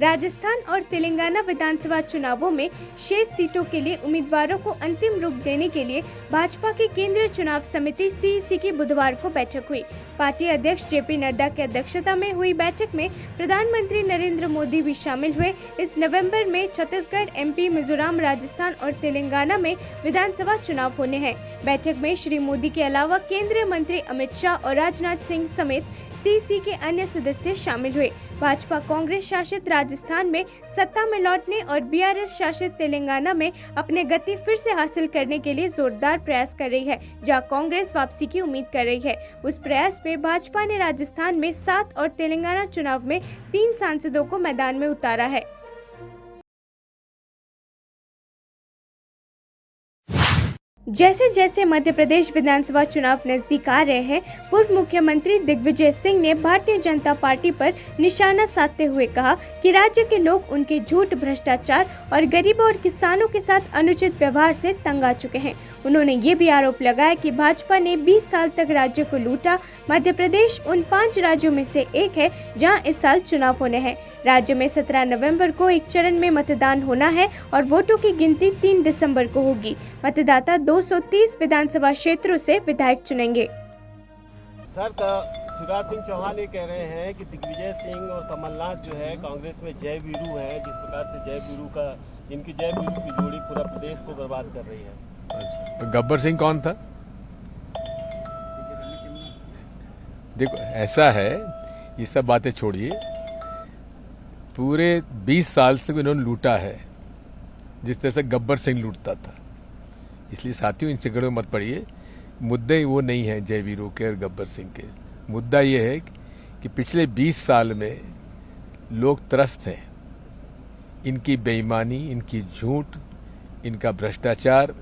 राजस्थान और तेलंगाना विधानसभा चुनावों में शेष सीटों के लिए उम्मीदवारों को अंतिम रूप देने के लिए भाजपा की केंद्रीय चुनाव समिति सीईसी की बुधवार को बैठक हुई। पार्टी अध्यक्ष जेपी नड्डा की अध्यक्षता में हुई बैठक में प्रधानमंत्री नरेंद्र मोदी भी शामिल हुए। इस नवंबर में छत्तीसगढ़, एमपी, मिजोरम, राजस्थान और तेलंगाना में विधानसभा चुनाव होने हैं। बैठक में श्री मोदी के अलावा केंद्रीय मंत्री अमित शाह और राजनाथ सिंह समेत सीईसी के अन्य सदस्य शामिल हुए। भाजपा कांग्रेस शासित राजस्थान में सत्ता में लौटने और बीआरएस शासित तेलंगाना में अपने गति फिर से हासिल करने के लिए जोरदार प्रयास कर रही है। जहां कांग्रेस वापसी की उम्मीद कर रही है, उस प्रयास में भाजपा ने राजस्थान में 7 और तेलंगाना चुनाव में 3 सांसदों को मैदान में उतारा है। जैसे जैसे मध्य प्रदेश विधानसभा चुनाव नजदीक आ रहे हैं, पूर्व मुख्यमंत्री दिग्विजय सिंह ने भारतीय जनता पार्टी पर निशाना साधते हुए कहा कि राज्य के लोग उनके झूठ, भ्रष्टाचार और गरीबों और किसानों के साथ अनुचित व्यवहार से तंग आ चुके हैं। उन्होंने ये भी आरोप लगाया कि भाजपा ने 20 साल तक राज्य को लूटा। मध्य प्रदेश उन 5 राज्यों में से एक है जहां इस साल चुनाव होने हैं। राज्य में 17 नवंबर को एक चरण में मतदान होना है और वोटों की गिनती 3 दिसंबर को होगी। मतदाता 230 विधानसभा क्षेत्रों से विधायक चुनेंगे। सर, शिवराज सिंह चौहान ये कह रहे हैं कि दिग्विजय सिंह और कमलनाथ जो है कांग्रेस में जय वीरू है। जिस प्रकार से इनकी जय वीरू की जोड़ी पूरा प्रदेश को बर्बाद कर रही है। तो गब्बर सिंह कौन था? देखो, ऐसा है, ये सब बातें छोड़िए। पूरे 20 साल से इन्होंने लूटा है जिस तरह से गब्बर सिंह लूटता था। इसलिए साथियों, इन झगड़ों में मत पड़िए। मुद्दे वो नहीं है जय वीरू के और गब्बर सिंह के। मुद्दा ये है कि पिछले 20 साल में लोग त्रस्त हैं। इनकी बेईमानी, इनकी झूठ, इनका भ्रष्टाचार,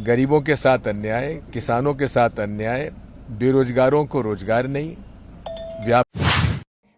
गरीबों के साथ अन्याय, किसानों के साथ अन्याय, बेरोजगारों को रोजगार नहीं।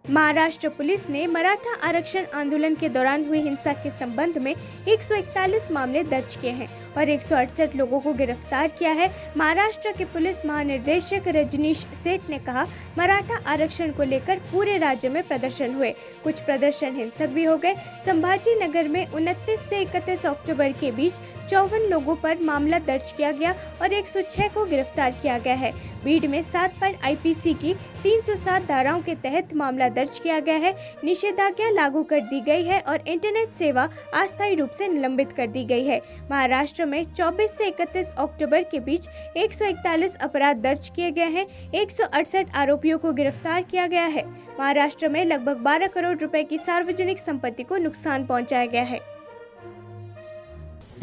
महाराष्ट्र पुलिस ने मराठा आरक्षण आंदोलन के दौरान हुई हिंसा के संबंध में 141 मामले दर्ज किए हैं और 168 लोगों को गिरफ्तार किया है। महाराष्ट्र के पुलिस महानिदेशक रजनीश सेठ ने कहा, मराठा आरक्षण को लेकर पूरे राज्य में प्रदर्शन हुए। कुछ प्रदर्शन हिंसक भी हो गए। संभाजी नगर में 29 से 31 अक्टूबर के बीच 54 लोगों पर मामला दर्ज किया गया और 106 को गिरफ्तार किया गया है। बीड में 7 पर आईपीसी की 307 धाराओं के तहत मामला दर्ज किया गया है। निषेधाज्ञा लागू कर दी गई है और इंटरनेट सेवा अस्थायी रूप से निलंबित कर दी गई है। महाराष्ट्र में 24 से 31 अक्टूबर के बीच 141 अपराध दर्ज किए गए हैं। 168 आरोपियों को गिरफ्तार किया गया है। महाराष्ट्र में लगभग 12 करोड़ रुपए की सार्वजनिक संपत्ति को नुकसान पहुंचाया गया है।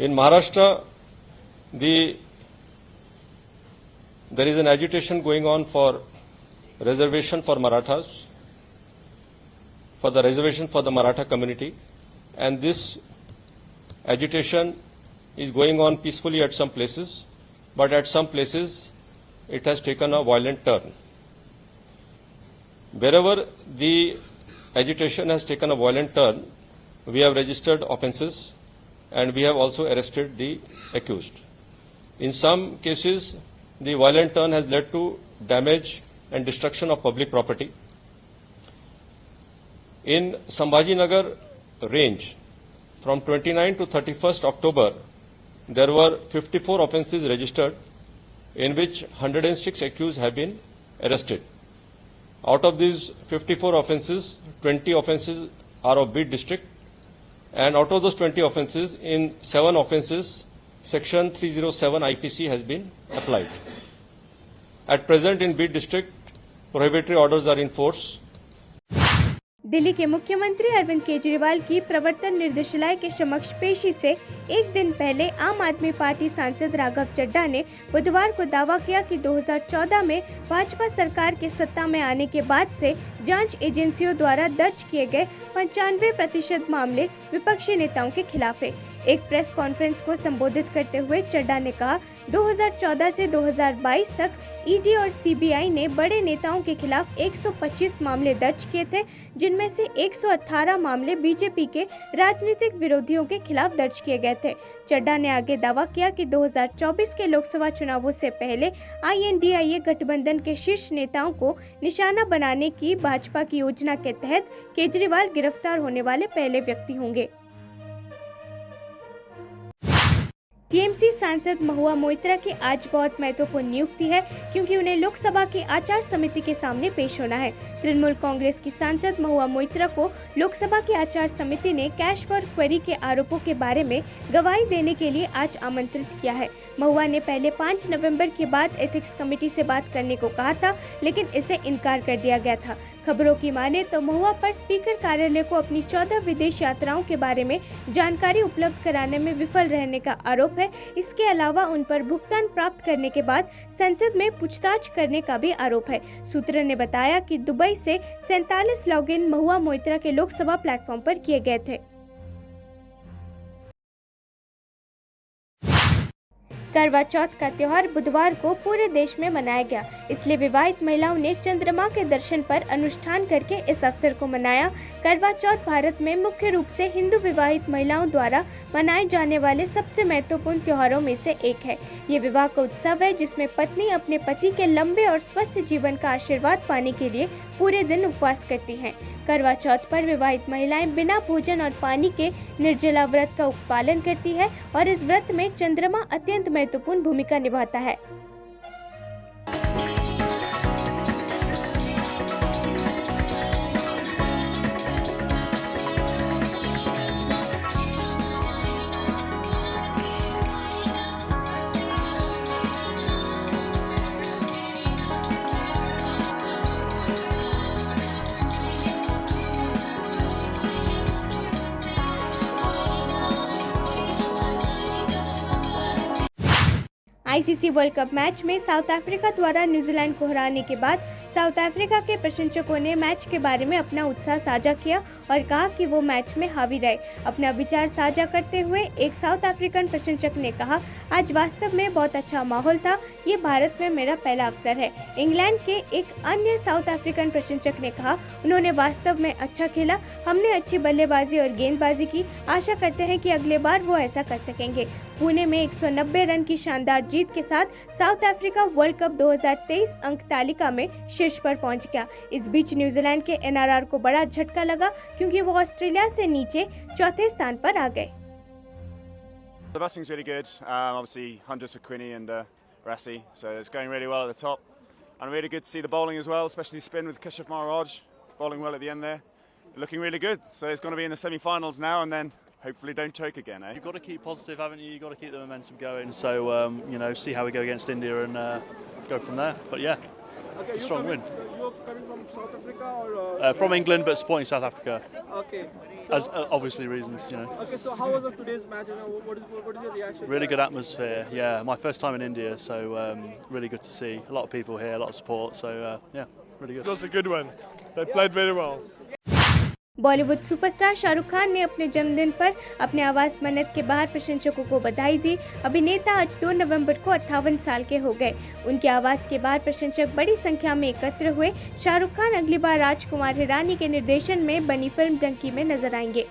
In Maharashtra, there is an agitation going on for reservation for Marathas, for the reservation for the Maratha community, and this agitation is going on peacefully at some places, but at some places it has taken a violent turn. Wherever the agitation has taken a violent turn, we have registered offences and we have also arrested the accused. In some cases, the violent turn has led to damage and destruction of public property. In Sambhajinagar range, from 29 to 31st October, there were 54 offences registered, in which 106 accused have been arrested. Out of these 54 offences, 20 offences are of Bid district, and out of those 20 offences, in 7 offences, Section 307 IPC has been applied. At present in Bid district, prohibitory orders are in force. Delhi के मुख्यमंत्री अरविंद केजरीवाल की प्रवर्तन निर्देशालय के समक्ष पेशी से एक दिन पहले आम आदमी पार्टी सांसद राघव चड्ढा ने बुधवार को दावा किया कि 2014 में भाजपा सरकार के सत्ता में आने के बाद से जांच एजेंसियों द्वारा दर्ज किए गए 95% मामले विपक्षी नेताओं के खिलाफ है। एक प्रेस कॉन्फ्रेंस को संबोधित करते हुए चड्ढा ने कहा, 2014 से 2022 तक ईडी और सीबीआई ने बड़े नेताओं के खिलाफ 125 मामले दर्ज किए थे, जिनमें से 118 मामले बीजेपी के राजनीतिक विरोधियों के खिलाफ दर्ज किए गए थे। चड्ढा ने आगे दावा किया कि 2024 के लोकसभा चुनावों से पहले INDIA गठबंधन के शीर्ष नेताओं को निशाना बनाने की भाजपा की योजना के तहत केजरीवाल गिरफ्तार होने वाले पहले व्यक्ति होंगे। टीएमसी सांसद महुआ मोइत्रा की आज बहुत महत्वपूर्ण नियुक्ति है, क्योंकि उन्हें लोकसभा की आचार समिति के सामने पेश होना है। तृणमूल कांग्रेस की सांसद महुआ मोइत्रा को लोकसभा की आचार समिति ने कैश फॉर क्वेरी के आरोपों के बारे में गवाही देने के लिए आज आमंत्रित किया है। महुआ ने पहले 5 नवंबर के बाद एथिक्स कमेटी से बात करने को कहा था, लेकिन इसे इनकार कर दिया गया था। खबरों की माने तो महुआ पर स्पीकर कार्यालय को अपनी 14 विदेश यात्राओं के बारे में जानकारी उपलब्ध कराने में विफल रहने का आरोप है। इसके अलावा उन पर भुगतान प्राप्त करने के बाद संसद में पूछताछ करने का भी आरोप है। सूत्र ने बताया कि दुबई से 47 लॉगिन महुआ मोइत्रा के लोकसभा प्लेटफॉर्म पर किए गए थे। करवा चौथ का त्योहार बुधवार को पूरे देश में मनाया गया, इसलिए विवाहित महिलाओं ने चंद्रमा के दर्शन पर अनुष्ठान करके इस अवसर को मनाया। करवा चौथ भारत में मुख्य रूप से हिंदू विवाहित महिलाओं द्वारा मनाए जाने वाले सबसे महत्वपूर्ण त्योहारों में से एक है। ये विवाह का उत्सव है जिसमें पत्नी अपने पति के लंबे और स्वस्थ जीवन का आशीर्वाद पाने के लिए पूरे दिन उपवास करती हैं। करवा चौथ पर विवाहित महिलाएं बिना भोजन और पानी के निर्जला व्रत का पालन करती है और इस व्रत में चंद्रमा अत्यंत महत्वपूर्ण भूमिका निभाता है। आईसीसी वर्ल्ड कप मैच में साउथ अफ्रीका द्वारा न्यूजीलैंड को हराने के बाद साउथ अफ्रीका के प्रशंसकों ने मैच के बारे में अपना उत्साह साझा किया और कहा कि वो मैच में हावी रहे। अपना विचार साझा करते हुए एक साउथ अफ्रीकन प्रशंसक ने कहा, आज वास्तव में बहुत अच्छा माहौल था, ये भारत में मेरा पहला अवसर है। इंग्लैंड के एक अन्य साउथ अफ्रीकन प्रशंसक ने कहा, उन्होंने वास्तव में अच्छा खेला, हमने अच्छी बल्लेबाजी और गेंदबाजी की, आशा करते हैं कि अगले बार वो ऐसा कर सकेंगे। पुणे में 190 रन की शानदार जीत के साथ साउथ अफ्रीका वर्ल्ड कप 2023 अंक तालिका में शीर्ष पर पहुंच गया। इस बीच न्यूजीलैंड के एनआरआर को बड़ा झटका लगा, क्योंकि वो ऑस्ट्रेलिया से नीचे चौथे स्थान पर आ गए। The batting's really good. Obviously, hundreds for Quinny and Rassi, so it's going really well at the top. And really good to see the bowling as well, especially spin with Kashif Maharaj, bowling well at the end there. Looking really good. So it's going to be in the semi-finals now, and then hopefully don't choke again, eh? You've got to keep positive, haven't you? You've got to keep the momentum going. So, see how we go against India and go from there. But yeah, okay, it's a strong win. You're coming from South Africa or? From England, but supporting South Africa. Okay. As obviously reasons, Okay, so how was today's match? What is your reaction? Really good atmosphere. Yeah, my first time in India, so really good to see. A lot of people here, a lot of support. So yeah, really good. It was a good one. They played very well. Bollywood superstar Shahrukh Khan ने अपने जन्मदिन पर अपने आवास मन्नत के बाहर प्रशंसकों को बधाई दी। अभिनेता आज 2 नवंबर को 58 साल के हो गए। उनके आवास के बाहर प्रशंसक बड़ी संख्या में एकत्र हुए। शाहरुख खान अगली बार राजकुमार हिरानी के निर्देशन में बनी फिल्म डंकी में नजर आएंगे।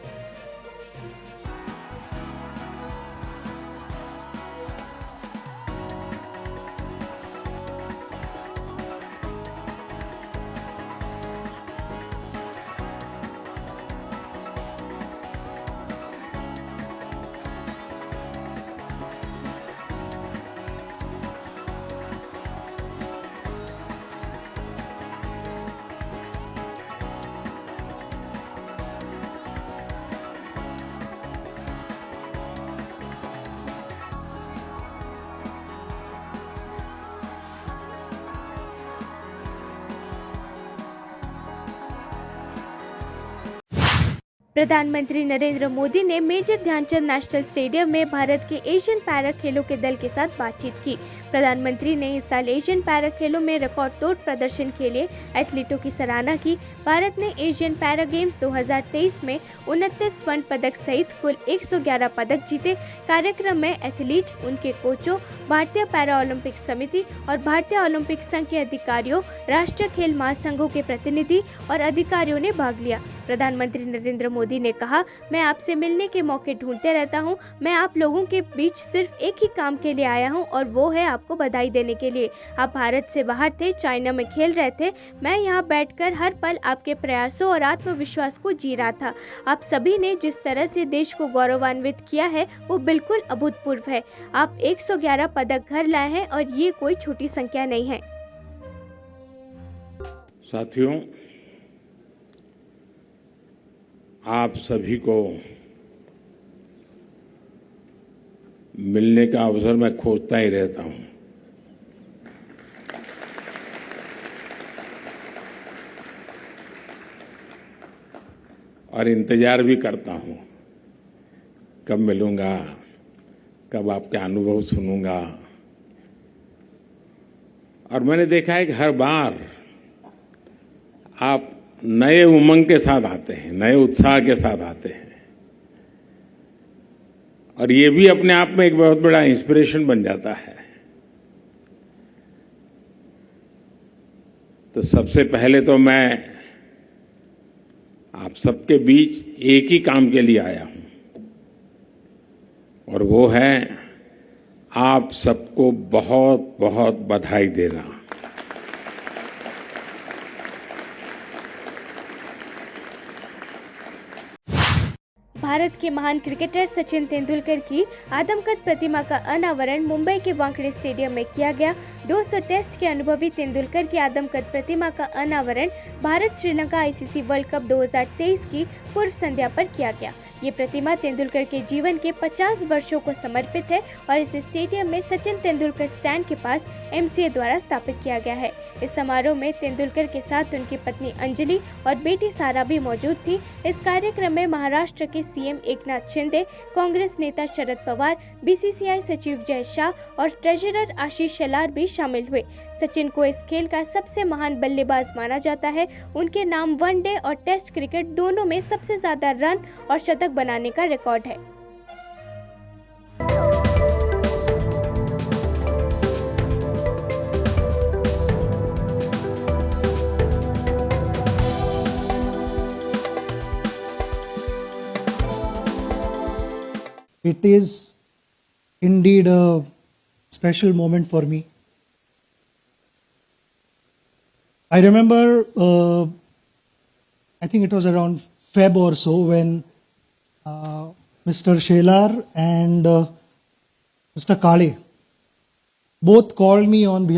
प्रधानमंत्री नरेंद्र मोदी ने मेजर ध्यानचंद नेशनल स्टेडियम में भारत के एशियन पैरा खेलों के दल के साथ बातचीत की। प्रधानमंत्री ने इस साल एशियन पैरा खेलों में रिकॉर्ड तोड़ प्रदर्शन के लिए एथलीटों की सराहना की। भारत ने एशियन पैरा गेम्स 2023 में 29 स्वर्ण पदक सहित कुल 111 पदक जीते। कार्यक्रम में एथलीट, उनके कोचों, भारतीय पैरा ओलंपिक समिति और भारतीय ओलंपिक संघ के अधिकारियों, राष्ट्रीय खेल महासंघों के प्रतिनिधि और अधिकारियों ने भाग लिया। प्रधानमंत्री नरेंद्र मोदी ने कहा, मैं आपसे मिलने के मौके ढूंढते रहता हूं। मैं आप लोगों के बीच सिर्फ एक ही काम के लिए आया हूं और वो है आपको बधाई देने के लिए। आप भारत से बाहर थे, चाइना में खेल रहे थे। मैं यहां बैठकर हर पल आपके प्रयासों और आत्मविश्वास को जी रहा था। आप सभी ने जिस तरह से देश को गौरवान्वित किया है वो बिल्कुल अभूतपूर्व है। आप 111 पदक घर लाए हैं और ये कोई छोटी संख्या नहीं है। साथियों, आप सभी को मिलने का अवसर मैं खोजता ही रहता हूं। और इंतजार भी करता हूं कब मिलूंगा, कब आपके अनुभव सुनूंगा। और मैंने देखा है कि हर बार आप नए उमंग के साथ आते हैं, नए उत्साह के साथ आते हैं और ये भी अपने आप में एक बहुत बड़ा इंस्पिरेशन बन जाता है। तो सबसे पहले तो मैं आप सबके बीच एक ही काम के लिए आया हूं और वो है आप सबको बहुत बहुत बधाई देना। भारत के महान क्रिकेटर सचिन तेंदुलकर की आदमकद प्रतिमा का अनावरण मुंबई के वानखेड़े स्टेडियम में किया गया। 200 टेस्ट के अनुभवी तेंदुलकर की आदमकद प्रतिमा का अनावरण Bharat Sri Lanka ICC world cup 2023 की पूर्व संध्या पर किया गया। ये प्रतिमा तेंदुलकर के जीवन के 50 वर्षों को समर्पित है और इस स्टेडियम में सचिन तेंदुलकर स्टैंड के पास एमसीए द्वारा स्थापित किया गया है। इस समारोह में तेंदुलकर के साथ उनकी पत्नी अंजलि और बेटी सारा भी मौजूद थी। इस कार्यक्रम में महाराष्ट्र के सीएम एकनाथ शिंदे, कांग्रेस नेता शरद पवार, बीसीसीआई सचिव जय शाह और ट्रेजरर आशीष शेलार भी शामिल हुए। सचिन को इस खेल का सबसे महान बल्लेबाज माना जाता है। उनके नाम वनडे और टेस्ट क्रिकेट दोनों में सबसे ज्यादा रन और शतक बनाने का रिकॉर्ड है। It is indeed a special moment for me. I remember, I think it was around Feb or so when Mr. Shelar and Mr. Kale both called me on behalf